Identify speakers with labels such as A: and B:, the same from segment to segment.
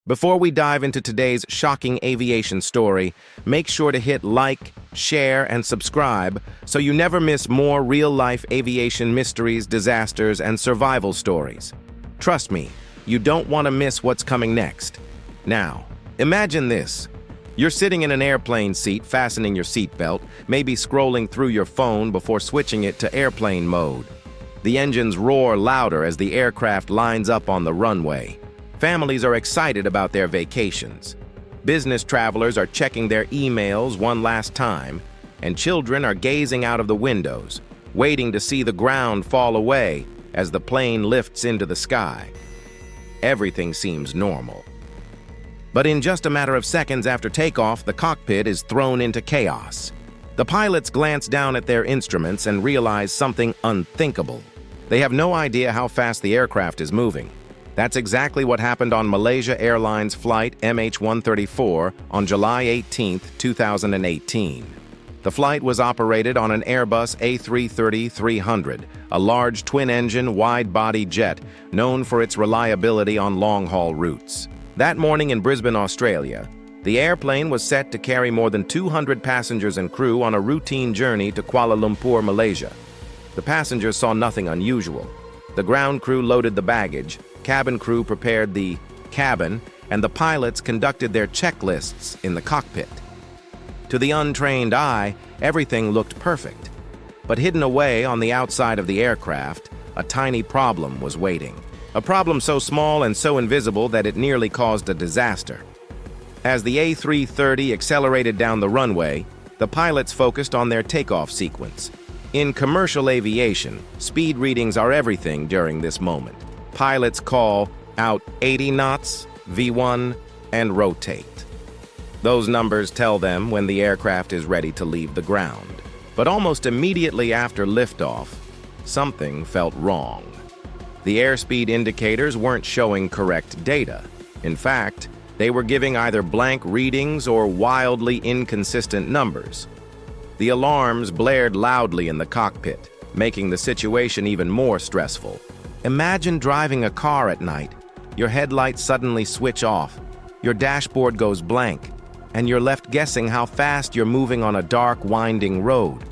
A: Before we dive into today's shocking aviation story, make sure to hit like, share, and subscribe so you never miss more real-life aviation mysteries, disasters, and survival stories. Trust me, you don't want to miss what's coming next. Now, imagine this. You're sitting in an airplane seat, fastening your seatbelt, maybe scrolling through your phone before switching it to airplane mode. The engines roar louder as the aircraft lines up on the runway. Families are excited about their vacations. Business travelers are checking their emails one last time, and children are gazing out of the windows, waiting to see the ground fall away as the plane lifts into the sky. Everything seems normal. But in just a matter of seconds after takeoff, the cockpit is thrown into chaos. The pilots glance down at their instruments and realize something unthinkable. They have no idea how fast the aircraft is moving. That's exactly what happened on Malaysia Airlines Flight MH134 on July 18, 2018. The flight was operated on an Airbus A330-300, a large twin-engine, wide-body jet known for its reliability on long-haul routes. That morning in Brisbane, Australia, the airplane was set to carry more than 200 passengers and crew on a routine journey to Kuala Lumpur, Malaysia. The passengers saw nothing unusual. The ground crew loaded the baggage, cabin crew prepared the cabin, and the pilots conducted their checklists in the cockpit. To the untrained eye, everything looked perfect. But hidden away on the outside of the aircraft, a tiny problem was waiting. A problem so small and so invisible that it nearly caused a disaster. As the A330 accelerated down the runway, the pilots focused on their takeoff sequence. In commercial aviation, speed readings are everything during this moment. Pilots call out 80 knots, V1, and rotate. Those numbers tell them when the aircraft is ready to leave the ground. But almost immediately after liftoff, something felt wrong. The airspeed indicators weren't showing correct data. In fact, they were giving either blank readings or wildly inconsistent numbers. The alarms blared loudly in the cockpit, making the situation even more stressful. Imagine driving a car at night. Your headlights suddenly switch off, your dashboard goes blank, and you're left guessing how fast you're moving on a dark, winding road.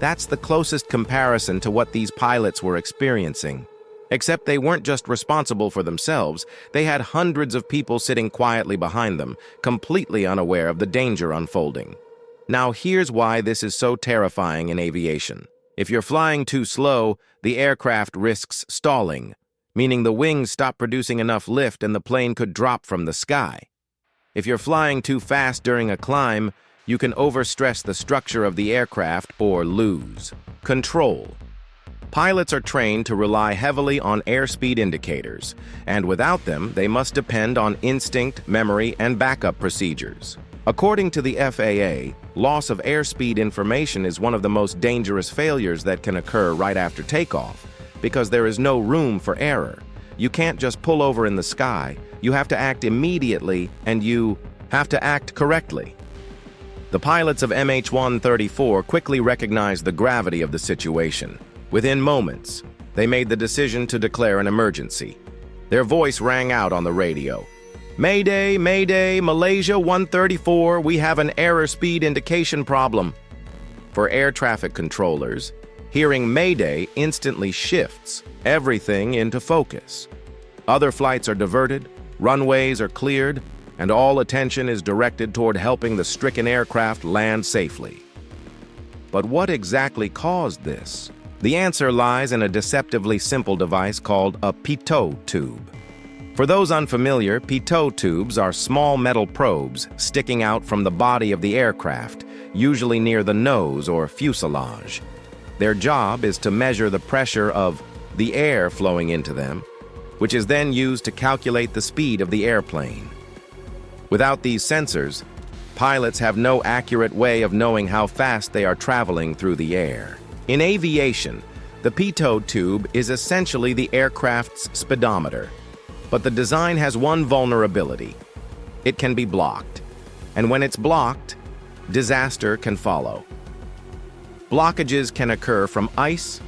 A: That's the closest comparison to what these pilots were experiencing. Except they weren't just responsible for themselves, they had hundreds of people sitting quietly behind them, completely unaware of the danger unfolding. Now here's why this is so terrifying in aviation. If you're flying too slow, the aircraft risks stalling, meaning the wings stop producing enough lift and the plane could drop from the sky. If you're flying too fast during a climb, you can overstress the structure of the aircraft or lose control. Pilots are trained to rely heavily on airspeed indicators, and without them, they must depend on instinct, memory, and backup procedures. According to the FAA, loss of airspeed information is one of the most dangerous failures that can occur right after takeoff, because there is no room for error. You can't just pull over in the sky. You have to act immediately, and you have to act correctly. The pilots of MH134 quickly recognized the gravity of the situation. Within moments, they made the decision to declare an emergency. Their voice rang out on the radio. "Mayday, Mayday, Malaysia 134, we have an error speed indication problem." For air traffic controllers, hearing Mayday instantly shifts everything into focus. Other flights are diverted, runways are cleared, and all attention is directed toward helping the stricken aircraft land safely. But what exactly caused this? The answer lies in a deceptively simple device called a pitot tube. For those unfamiliar, pitot tubes are small metal probes sticking out from the body of the aircraft, usually near the nose or fuselage. Their job is to measure the pressure of the air flowing into them, which is then used to calculate the speed of the airplane. Without these sensors, pilots have no accurate way of knowing how fast they are traveling through the air. In aviation, the pitot tube is essentially the aircraft's speedometer. But the design has one vulnerability. It can be blocked. And when it's blocked, disaster can follow. Blockages can occur from ice,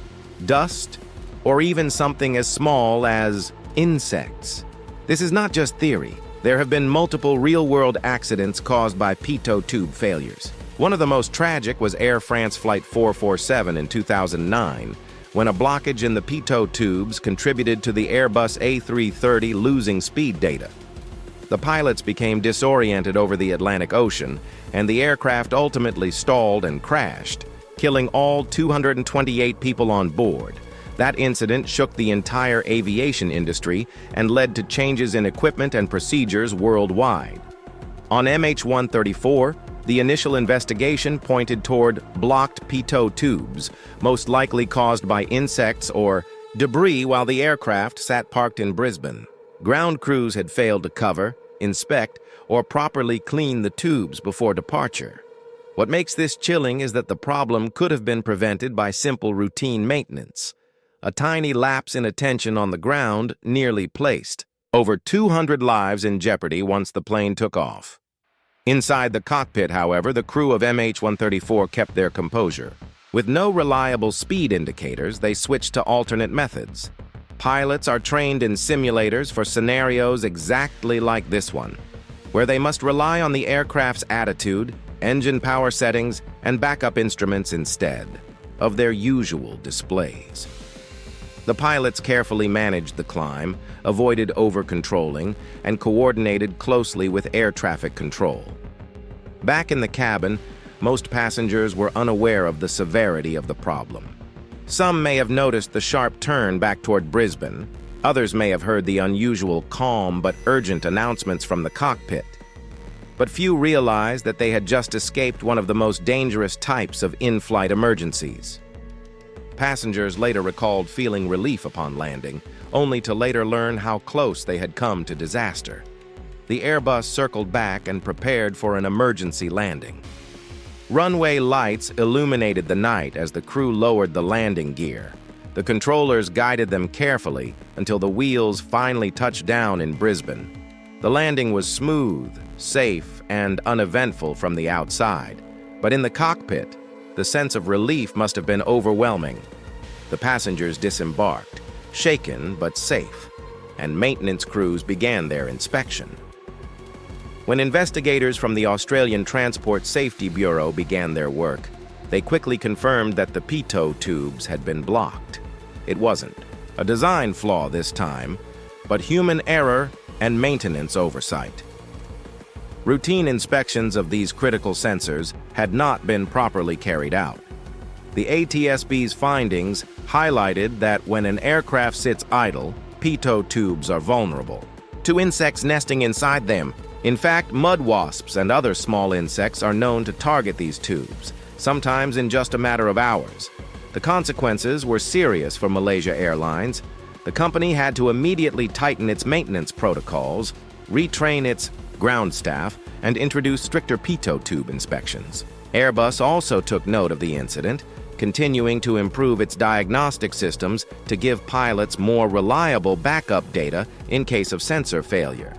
A: dust, or even something as small as insects. This is not just theory. There have been multiple real-world accidents caused by pitot tube failures. One of the most tragic was Air France Flight 447 in 2009, when a blockage in the pitot tubes contributed to the Airbus A330 losing speed data. The pilots became disoriented over the Atlantic Ocean, and the aircraft ultimately stalled and crashed, killing all 228 people on board. That incident shook the entire aviation industry and led to changes in equipment and procedures worldwide. On MH134, the initial investigation pointed toward blocked pitot tubes, most likely caused by insects or debris while the aircraft sat parked in Brisbane. Ground crews had failed to cover, inspect, or properly clean the tubes before departure. What makes this chilling is that the problem could have been prevented by simple routine maintenance. A tiny lapse in attention on the ground nearly placed over 200 lives in jeopardy once the plane took off. Inside the cockpit, however, the crew of MH134 kept their composure. With no reliable speed indicators, they switched to alternate methods. Pilots are trained in simulators for scenarios exactly like this one, where they must rely on the aircraft's attitude, engine power settings, and backup instruments instead of their usual displays. The pilots carefully managed the climb, avoided over-controlling, and coordinated closely with air traffic control. Back in the cabin, most passengers were unaware of the severity of the problem. Some may have noticed the sharp turn back toward Brisbane. Others may have heard the unusual calm but urgent announcements from the cockpit. But few realized that they had just escaped one of the most dangerous types of in-flight emergencies. Passengers later recalled feeling relief upon landing, only to later learn how close they had come to disaster. The Airbus circled back and prepared for an emergency landing. Runway lights illuminated the night as the crew lowered the landing gear. The controllers guided them carefully until the wheels finally touched down in Brisbane. The landing was smooth, safe, and uneventful from the outside, but in the cockpit, the sense of relief must have been overwhelming. The passengers disembarked, shaken but safe, and maintenance crews began their inspection. When investigators from the Australian Transport Safety Bureau began their work, they quickly confirmed that the pitot tubes had been blocked. It wasn't a design flaw this time, but human error and maintenance oversight. Routine inspections of these critical sensors had not been properly carried out. The ATSB's findings highlighted that when an aircraft sits idle, pitot tubes are vulnerable to insects nesting inside them. In fact, mud wasps and other small insects are known to target these tubes, sometimes in just a matter of hours. The consequences were serious for Malaysia Airlines. The company had to immediately tighten its maintenance protocols, retrain its ground staff, and introduce stricter pitot tube inspections. Airbus also took note of the incident, continuing to improve its diagnostic systems to give pilots more reliable backup data in case of sensor failure.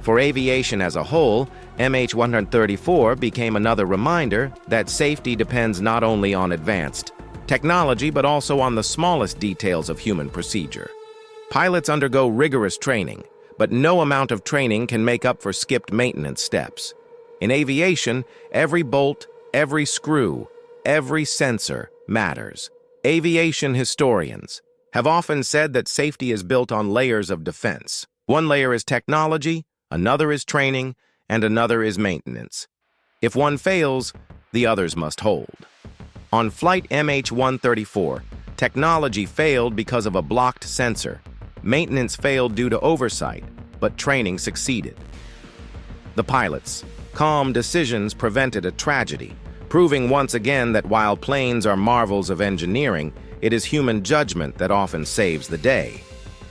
A: For aviation as a whole, MH134 became another reminder that safety depends not only on advanced technology but also on the smallest details of human procedure. Pilots undergo rigorous training, but no amount of training can make up for skipped maintenance steps. In aviation, every bolt, every screw, every sensor matters. Aviation historians have often said that safety is built on layers of defense. One layer is technology, another is training, and another is maintenance. If one fails, the others must hold. On Flight MH134, technology failed because of a blocked sensor. Maintenance failed due to oversight, but training succeeded. The pilots' calm decisions prevented a tragedy, proving once again that while planes are marvels of engineering, it is human judgment that often saves the day.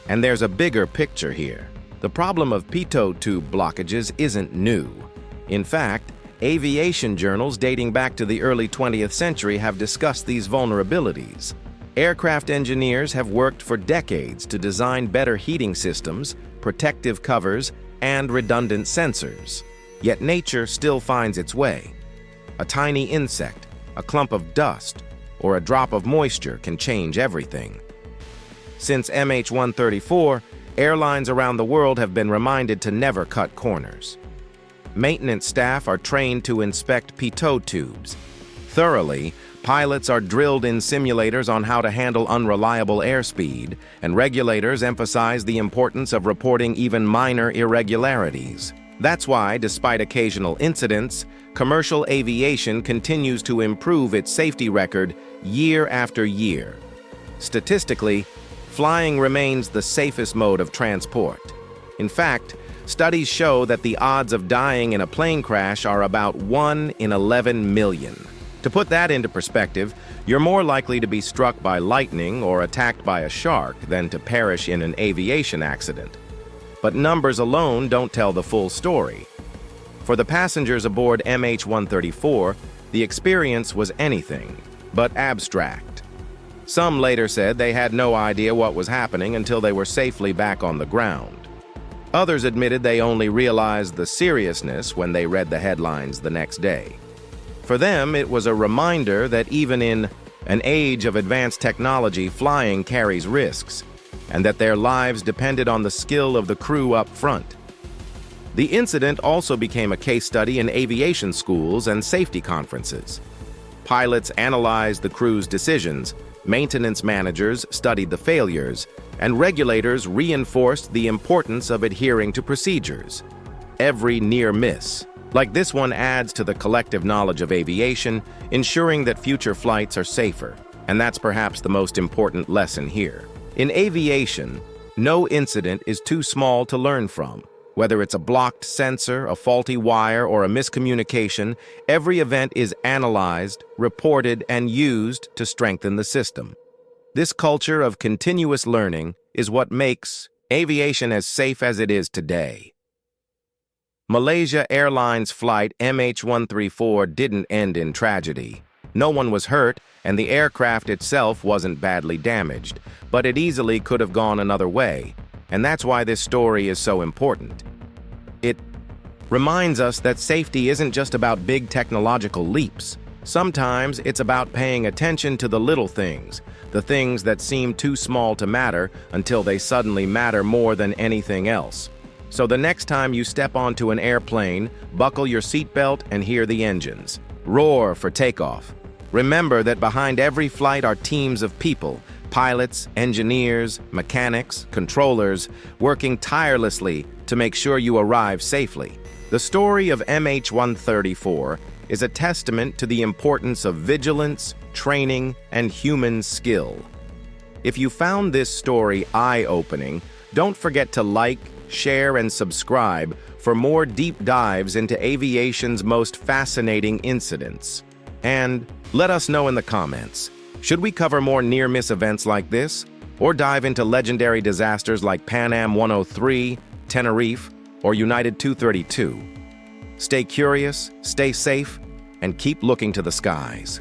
A: And there's a bigger picture here. The problem of pitot tube blockages isn't new. In fact, aviation journals dating back to the early 20th century have discussed these vulnerabilities. Aircraft engineers have worked for decades to design better heating systems, protective covers, and redundant sensors. Yet nature still finds its way. A tiny insect, a clump of dust, or a drop of moisture can change everything. Since MH134, airlines around the world have been reminded to never cut corners. Maintenance staff are trained to inspect pitot tubes thoroughly. Pilots are drilled in simulators on how to handle unreliable airspeed, and regulators emphasize the importance of reporting even minor irregularities. That's why, despite occasional incidents, commercial aviation continues to improve its safety record year after year. Statistically, flying remains the safest mode of transport. In fact, studies show that the odds of dying in a plane crash are about 1 in 11 million. To put that into perspective, you're more likely to be struck by lightning or attacked by a shark than to perish in an aviation accident. But numbers alone don't tell the full story. For the passengers aboard MH134, the experience was anything but abstract. Some later said they had no idea what was happening until they were safely back on the ground. Others admitted they only realized the seriousness when they read the headlines the next day. For them, it was a reminder that even in an age of advanced technology, flying carries risks, and that their lives depended on the skill of the crew up front. The incident also became a case study in aviation schools and safety conferences. Pilots analyzed the crew's decisions, maintenance managers studied the failures, and regulators reinforced the importance of adhering to procedures. Every near miss, like this one, adds to the collective knowledge of aviation, ensuring that future flights are safer. And that's perhaps the most important lesson here. In aviation, no incident is too small to learn from. Whether it's a blocked sensor, a faulty wire, or a miscommunication, every event is analyzed, reported, and used to strengthen the system. This culture of continuous learning is what makes aviation as safe as it is today. Malaysia Airlines Flight MH134 didn't end in tragedy. No one was hurt, and the aircraft itself wasn't badly damaged, but it easily could have gone another way, and that's why this story is so important. It reminds us that safety isn't just about big technological leaps. Sometimes it's about paying attention to the little things, the things that seem too small to matter until they suddenly matter more than anything else. So the next time you step onto an airplane, buckle your seatbelt and hear the engines roar for takeoff. Remember that behind every flight are teams of people, pilots, engineers, mechanics, controllers, working tirelessly to make sure you arrive safely. The story of MH134 is a testament to the importance of vigilance, training, and human skill. If you found this story eye-opening, don't forget to like, share, and subscribe for more deep dives into aviation's most fascinating incidents. And let us know in the comments, should we cover more near-miss events like this, or dive into legendary disasters like Pan Am 103, Tenerife, or United 232? Stay curious, stay safe, and keep looking to the skies.